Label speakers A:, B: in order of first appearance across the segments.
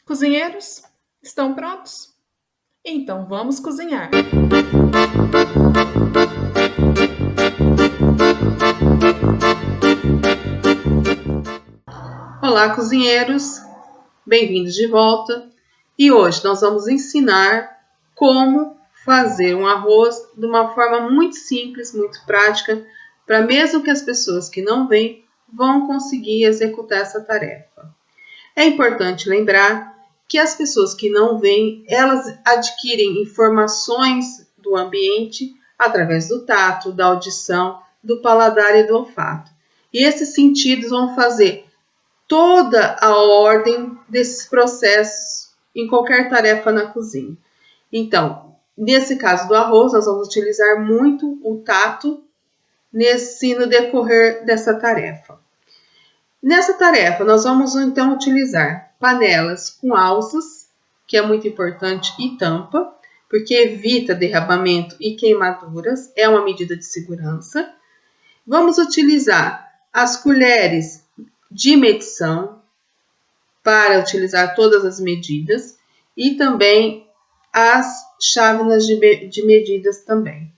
A: Cozinheiros, estão prontos? Então vamos cozinhar!
B: Olá, cozinheiros! Bem-vindos de volta! E hoje nós vamos ensinar como fazer um arroz de uma forma muito simples, muito prática, para mesmo que as pessoas que não veem vão conseguir executar essa tarefa. É importante lembrar que as pessoas que não veem, elas adquirem informações do ambiente através do tato, da audição, do paladar e do olfato. E esses sentidos vão fazer toda a ordem desses processos em qualquer tarefa na cozinha. Então, nesse caso do arroz, nós vamos utilizar muito o tato no decorrer dessa tarefa. Nessa tarefa, nós vamos então utilizar panelas com alças, que é muito importante, e tampa, porque evita derramamento e queimaduras, é uma medida de segurança. Vamos utilizar as colheres de medição para utilizar todas as medidas e também as chávenas de medidas também.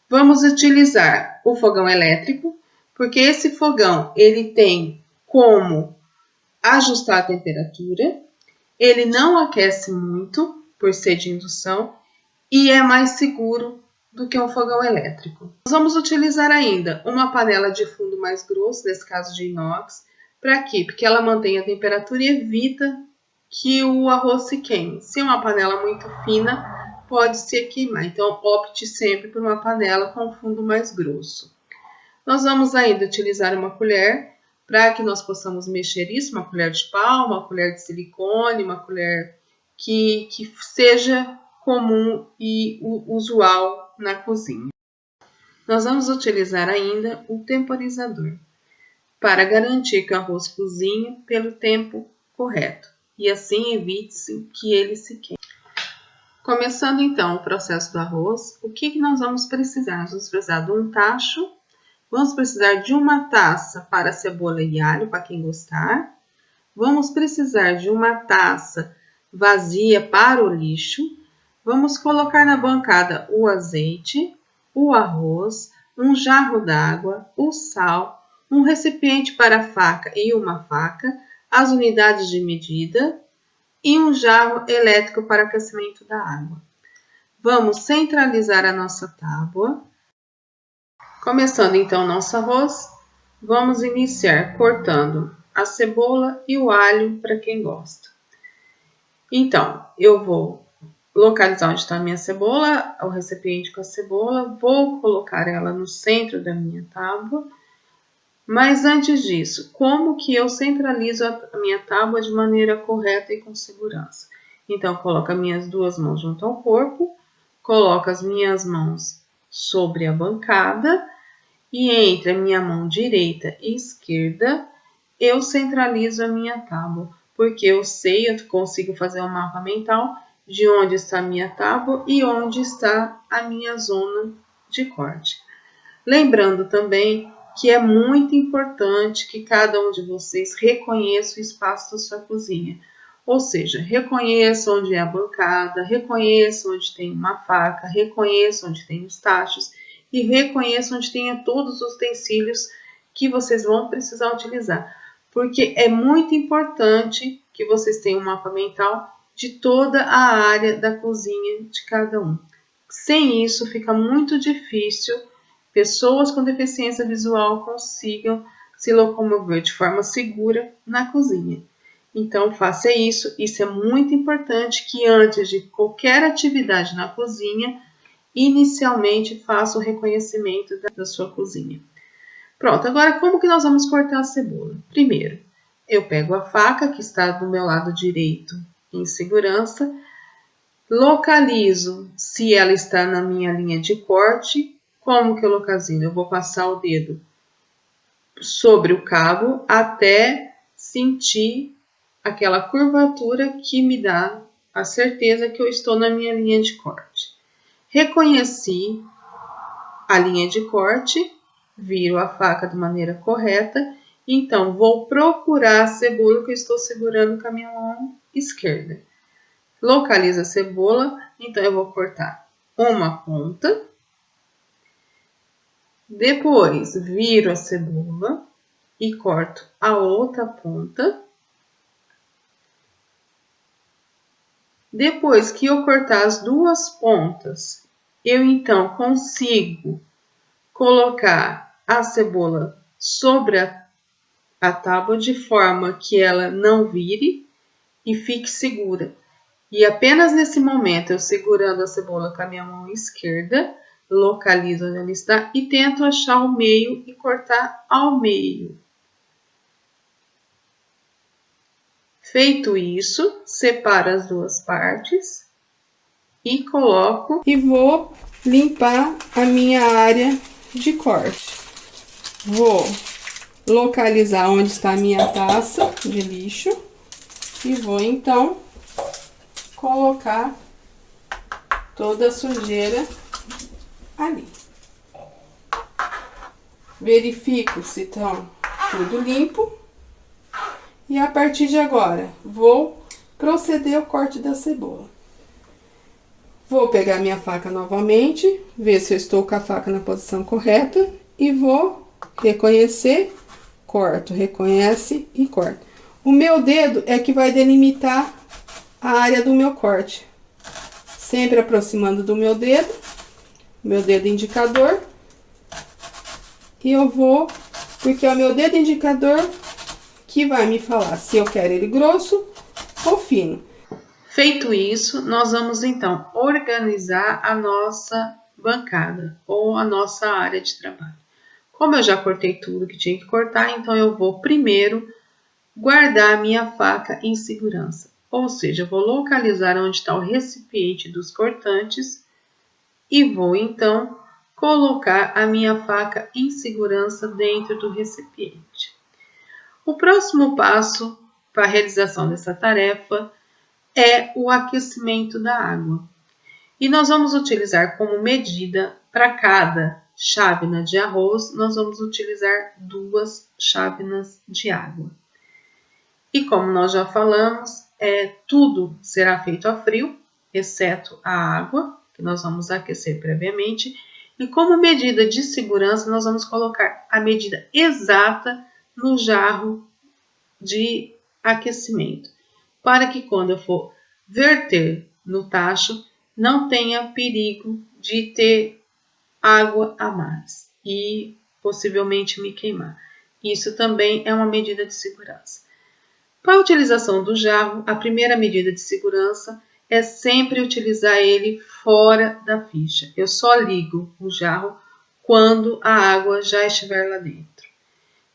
B: Vamos utilizar o fogão elétrico, porque esse fogão ele tem como ajustar a temperatura, ele não aquece muito por ser de indução e é mais seguro do que um fogão elétrico. Nós vamos utilizar ainda uma panela de fundo mais grosso, nesse caso de inox. Para quê? Porque ela mantém a temperatura e evita que o arroz se queime. Se é uma panela muito fina, pode se queimar. Então, opte sempre por uma panela com fundo mais grosso. Nós vamos ainda utilizar uma colher para que nós possamos mexer isso, uma colher de pau, uma colher de silicone, uma colher que seja comum e usual na cozinha. Nós vamos utilizar ainda o temporizador para garantir que o arroz cozinhe pelo tempo correto e assim evite-se que ele se queime. Começando então o processo do arroz, o que nós vamos precisar? Nós vamos precisar de um tacho, vamos precisar de uma taça para cebola e alho, para quem gostar. Vamos precisar de uma taça vazia para o lixo. Vamos colocar na bancada o azeite, o arroz, um jarro d'água, o sal, um recipiente para faca e uma faca, as unidades de medida e um jarro elétrico para aquecimento da água. Vamos centralizar a nossa tábua. Começando então nosso arroz, vamos iniciar cortando a cebola e o alho para quem gosta. Então, eu vou localizar onde está a minha cebola, o recipiente com a cebola, vou colocar ela no centro da minha tábua. Mas antes disso, como que eu centralizo a minha tábua de maneira correta e com segurança? Então, coloco as minhas duas mãos junto ao corpo, coloco as minhas mãos sobre a bancada e entre a minha mão direita e esquerda, eu centralizo a minha tábua, porque eu consigo fazer um mapa mental de onde está a minha tábua e onde está a minha zona de corte. Lembrando também que é muito importante que cada um de vocês reconheça o espaço da sua cozinha. Ou seja, reconheça onde é a bancada, reconheça onde tem uma faca, reconheça onde tem os tachos e reconheça onde tenha todos os utensílios que vocês vão precisar utilizar. Porque é muito importante que vocês tenham um mapa mental de toda a área da cozinha de cada um. Sem isso, fica muito difícil pessoas com deficiência visual consigam se locomover de forma segura na cozinha. Então, faça isso. Isso é muito importante que antes de qualquer atividade na cozinha, inicialmente faça o reconhecimento da sua cozinha. Pronto, agora como que nós vamos cortar a cebola? Primeiro, eu pego a faca que está do meu lado direito em segurança, localizo se ela está na minha linha de corte. Como que eu localizo? Eu vou passar o dedo sobre o cabo até sentir aquela curvatura que me dá a certeza que eu estou na minha linha de corte. Reconheci a linha de corte, viro a faca de maneira correta Então, vou procurar a cebola que eu estou segurando com a minha mão esquerda. Localizo a cebola, então eu vou cortar uma ponta. Depois, viro a cebola e corto a outra ponta. Depois que eu cortar as duas pontas, eu então consigo colocar a cebola sobre a tábua de forma que ela não vire e fique segura. E apenas nesse momento, eu segurando a cebola com a minha mão esquerda, localizo onde ela está e tento achar o meio e cortar ao meio. Feito isso, separo as duas partes e coloco
C: e vou limpar a minha área de corte. Vou localizar onde está a minha taça de lixo e vou então colocar toda a sujeira ali. Verifico se estão tudo limpo e a partir de agora vou proceder ao corte da cebola. Vou pegar minha faca novamente, ver se eu estou com a faca na posição correta e vou reconhecer, corto, reconhece e corto. O meu dedo é que vai delimitar a área do meu corte. Sempre aproximando do meu dedo indicador. E eu vou, porque é o meu dedo indicador que vai me falar se eu quero ele grosso ou fino.
B: Feito isso, nós vamos então organizar a nossa bancada ou a nossa área de trabalho. Como eu já cortei tudo que tinha que cortar, então eu vou primeiro guardar a minha faca em segurança. Ou seja, eu vou localizar onde está o recipiente dos cortantes e vou então colocar a minha faca em segurança dentro do recipiente. O próximo passo para a realização dessa tarefa é o aquecimento da água. E nós vamos utilizar como medida para cada chávena de arroz, nós vamos utilizar 2 chávenas de água. E como nós já falamos, tudo será feito a frio, exceto a água, que nós vamos aquecer previamente. E como medida de segurança, nós vamos colocar a medida exata no jarro de aquecimento, para que quando eu for verter no tacho, não tenha perigo de ter água a mais e possivelmente me queimar. Isso também é uma medida de segurança. Para a utilização do jarro, a primeira medida de segurança é sempre utilizar ele fora da ficha. Eu só ligo o jarro quando a água já estiver lá dentro.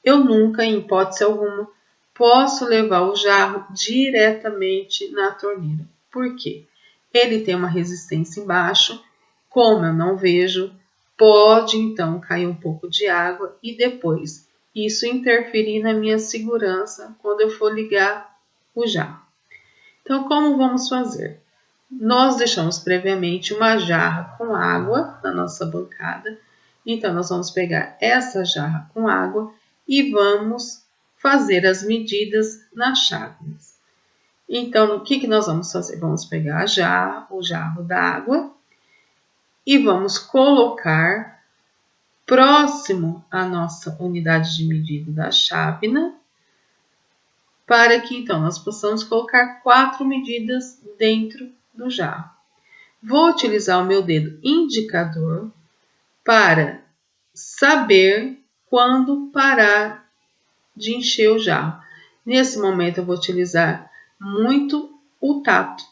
B: Eu nunca, em hipótese alguma, posso levar o jarro diretamente na torneira. Por quê? Ele tem uma resistência embaixo, como eu não vejo, pode então cair um pouco de água e depois isso interferir na minha segurança quando eu for ligar o jarro. Então, como vamos fazer? Nós deixamos previamente uma jarra com água na nossa bancada. Então, nós vamos pegar essa jarra com água e vamos fazer as medidas nas chávenas. Então, o que nós vamos fazer? Vamos pegar o jarro d'água e vamos colocar próximo à nossa unidade de medida da chávena, para que então nós possamos colocar 4 medidas dentro do jarro. Vou utilizar o meu dedo indicador para saber quando parar de encher o jarro. Nesse momento eu vou utilizar muito o tato.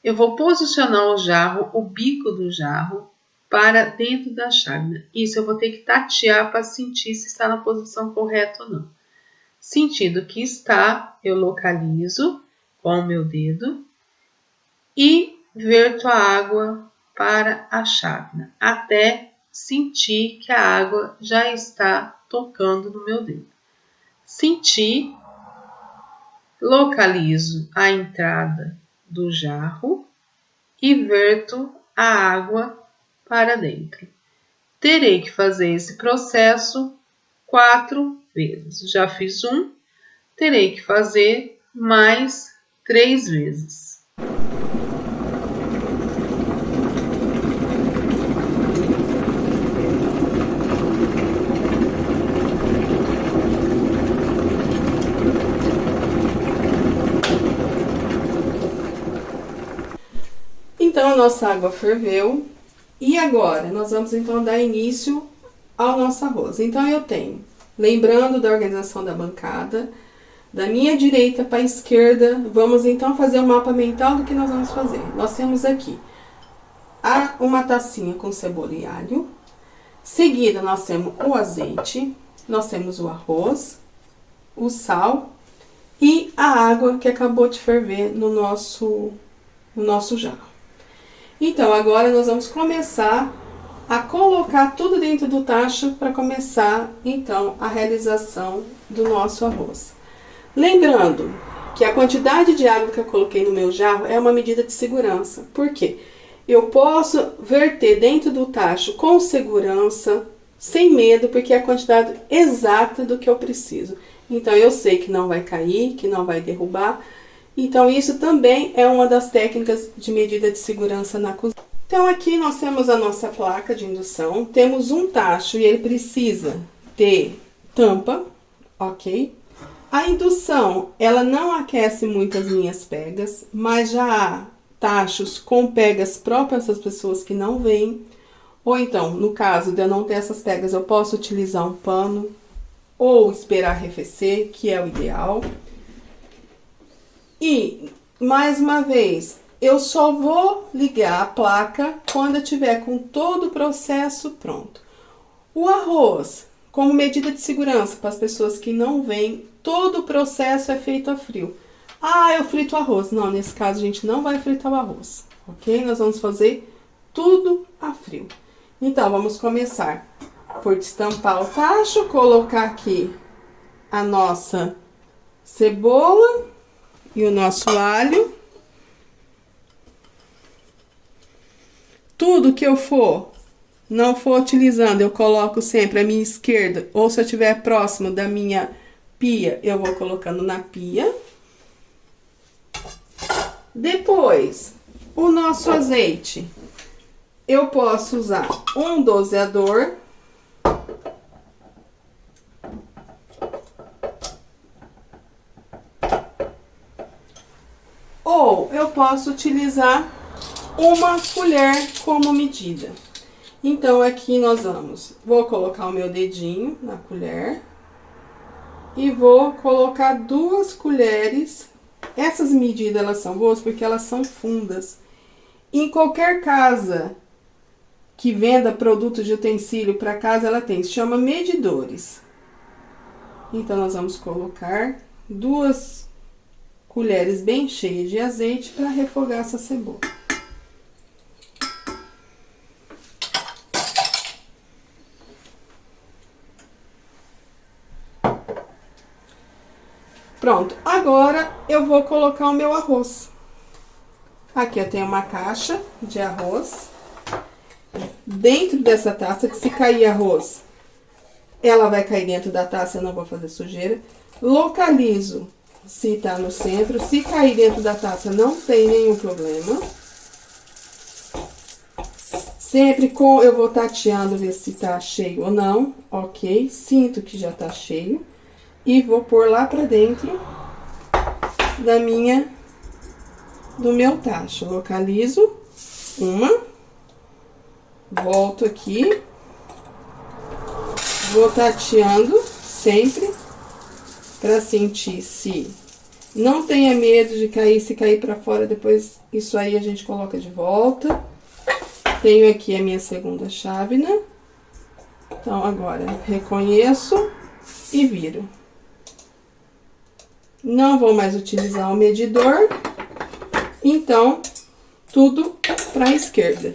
B: Eu vou posicionar o jarro, o bico do jarro, para dentro da chávena. Isso eu vou ter que tatear para sentir se está na posição correta ou não. Sentindo que está, eu localizo com o meu dedo e verto a água para a chávena, até sentir que a água já está tocando no meu dedo. Senti, localizo a entrada do jarro e verto a água para dentro. Terei que fazer esse processo 4 vezes. Já fiz um, terei que fazer mais 3 vezes.
C: Então, a nossa água ferveu. E agora, nós vamos então dar início ao nosso arroz. Então, eu tenho, lembrando da organização da bancada, da minha direita para a esquerda, vamos então fazer um mapa mental do que nós vamos fazer. Nós temos aqui uma tacinha com cebola e alho. Seguida, nós temos o azeite, nós temos o arroz, o sal e a água que acabou de ferver no nosso jarro. Então, agora nós vamos começar a colocar tudo dentro do tacho para começar, então, a realização do nosso arroz. Lembrando que a quantidade de água que eu coloquei no meu jarro é uma medida de segurança. Por quê? Eu posso verter dentro do tacho com segurança, sem medo, porque é a quantidade exata do que eu preciso. Então, eu sei que não vai cair, que não vai derrubar. Então, isso também é uma das técnicas de medida de segurança na cozinha. Então, aqui nós temos a nossa placa de indução. Temos um tacho e ele precisa ter tampa, ok? A indução, ela não aquece muito as minhas pegas, mas já há tachos com pegas próprias das pessoas que não veem. Ou então, no caso de eu não ter essas pegas, eu posso utilizar um pano ou esperar arrefecer, que é o ideal. E, mais uma vez, eu só vou ligar a placa quando eu tiver com todo o processo pronto. O arroz, como medida de segurança para as pessoas que não veem, todo o processo é feito a frio. Ah, eu frito o arroz. Não, nesse caso a gente não vai fritar o arroz, ok? Nós vamos fazer tudo a frio. Então, vamos começar por destampar o tacho, colocar aqui a nossa cebola e o nosso alho. Tudo que eu não for utilizando, eu coloco sempre à minha esquerda, ou se eu estiver próximo da minha pia, eu vou colocando na pia. Depois, o nosso azeite, eu posso usar um doseador. Ou eu posso utilizar uma colher como medida. Então, aqui nós vou colocar o meu dedinho na colher e vou colocar 2 colheres. Essas medidas, elas são boas porque elas são fundas. Em qualquer casa que venda produtos de utensílio para casa, ela tem, se chama medidores. Então, nós vamos colocar 2 colheres bem cheias de azeite para refogar essa cebola. Pronto, agora eu vou colocar o meu arroz. Aqui eu tenho uma caixa de arroz. Dentro dessa taça, que se cair arroz, ela vai cair dentro da taça, eu não vou fazer sujeira. Localizo se tá no centro. Se cair dentro da taça, não tem nenhum problema. Sempre eu vou tateando, ver se tá cheio ou não. Ok, sinto que já tá cheio. E vou pôr lá pra dentro do meu tacho. Localizo uma. Volto aqui. Vou tateando sempre para sentir se não tenha medo de cair. Se cair para fora, depois isso aí a gente coloca de volta. Tenho aqui a minha segunda chávena. Então, agora reconheço e viro. Não vou mais utilizar o medidor. Então, tudo para a esquerda.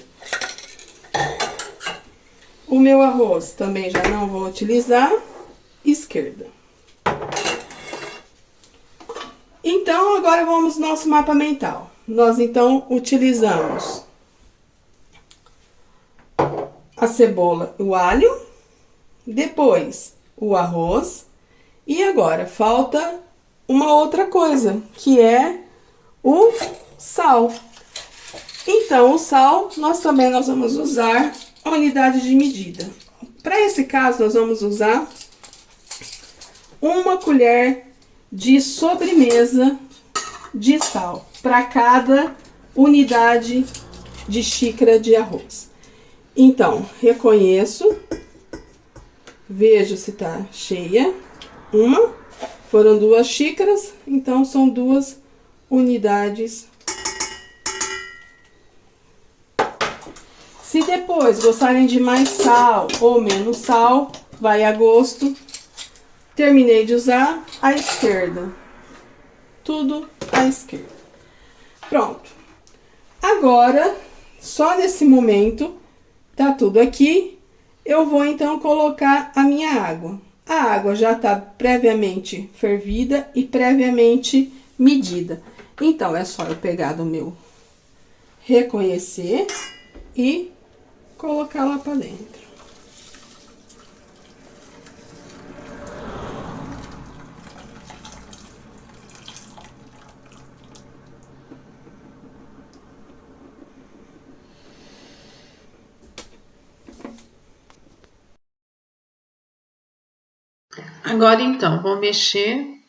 C: O meu arroz também já não vou utilizar. Esquerda. Então, agora vamos ao nosso mapa mental. Nós, então, utilizamos a cebola e o alho. Depois, o arroz. E agora falta uma outra coisa, que é o sal. Então, o sal nós vamos usar a unidade de medida. Para esse caso, nós vamos usar 1 colher de sobremesa de sal para cada unidade de xícara de arroz. Então, reconheço, vejo se tá cheia. Foram 2 xícaras, então são 2 unidades. Se depois gostarem de mais sal ou menos sal, vai a gosto. Terminei de usar à esquerda. Tudo à esquerda. Pronto. Agora, só nesse momento, tá tudo aqui. Eu vou então colocar a minha água. A água já está previamente fervida e previamente medida. Então, é só eu pegar do meu reconhecer e colocar lá para dentro.
B: Agora então, vou mexer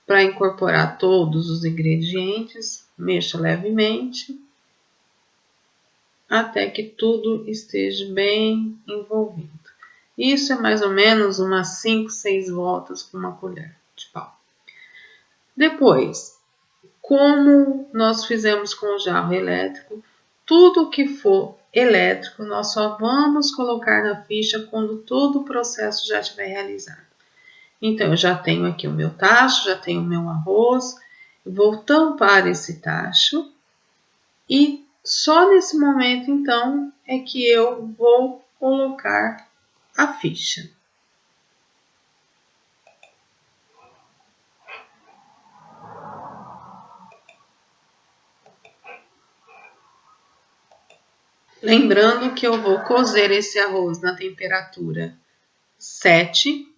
B: para incorporar todos os ingredientes. Mexa levemente até que tudo esteja bem envolvido. Isso é mais ou menos umas 5, 6 voltas com uma colher de pau. Depois, como nós fizemos com o jarro elétrico, tudo que for elétrico nós só vamos colocar na ficha quando todo o processo já estiver realizado. Então, eu já tenho aqui o meu tacho, já tenho o meu arroz, vou tampar esse tacho e só nesse momento, então, é que eu vou colocar a ficha. Lembrando que eu vou cozer esse arroz na temperatura 7.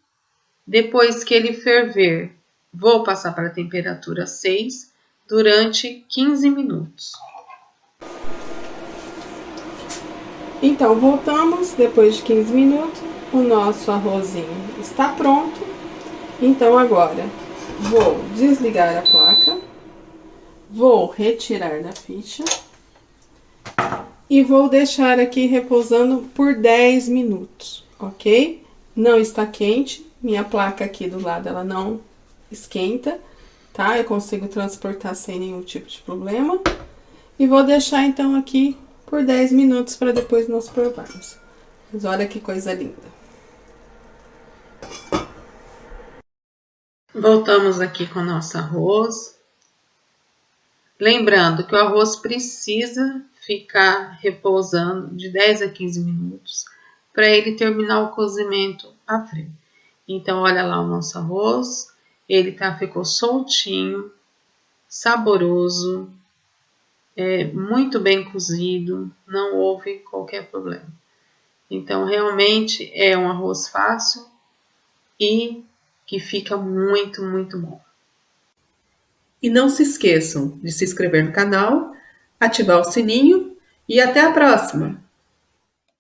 B: Depois que ele ferver, vou passar para a temperatura 6 durante 15 minutos.
C: Então, voltamos depois de 15 minutos. O nosso arrozinho está pronto. Então, agora, vou desligar a placa. Vou retirar da ficha. E vou deixar aqui repousando por 10 minutos, ok? Não está quente. Minha placa aqui do lado, ela não esquenta, tá? Eu consigo transportar sem nenhum tipo de problema. E vou deixar, então, aqui por 10 minutos para depois nós provarmos. Mas olha que coisa linda.
B: Voltamos aqui com o nosso arroz. Lembrando que o arroz precisa ficar repousando de 10 a 15 minutos para ele terminar o cozimento a frio. Então, olha lá o nosso arroz. Ele ficou soltinho, saboroso, muito bem cozido, não houve qualquer problema. Então, realmente é um arroz fácil e que fica muito, muito bom.
A: E não se esqueçam de se inscrever no canal, ativar o sininho e até a próxima!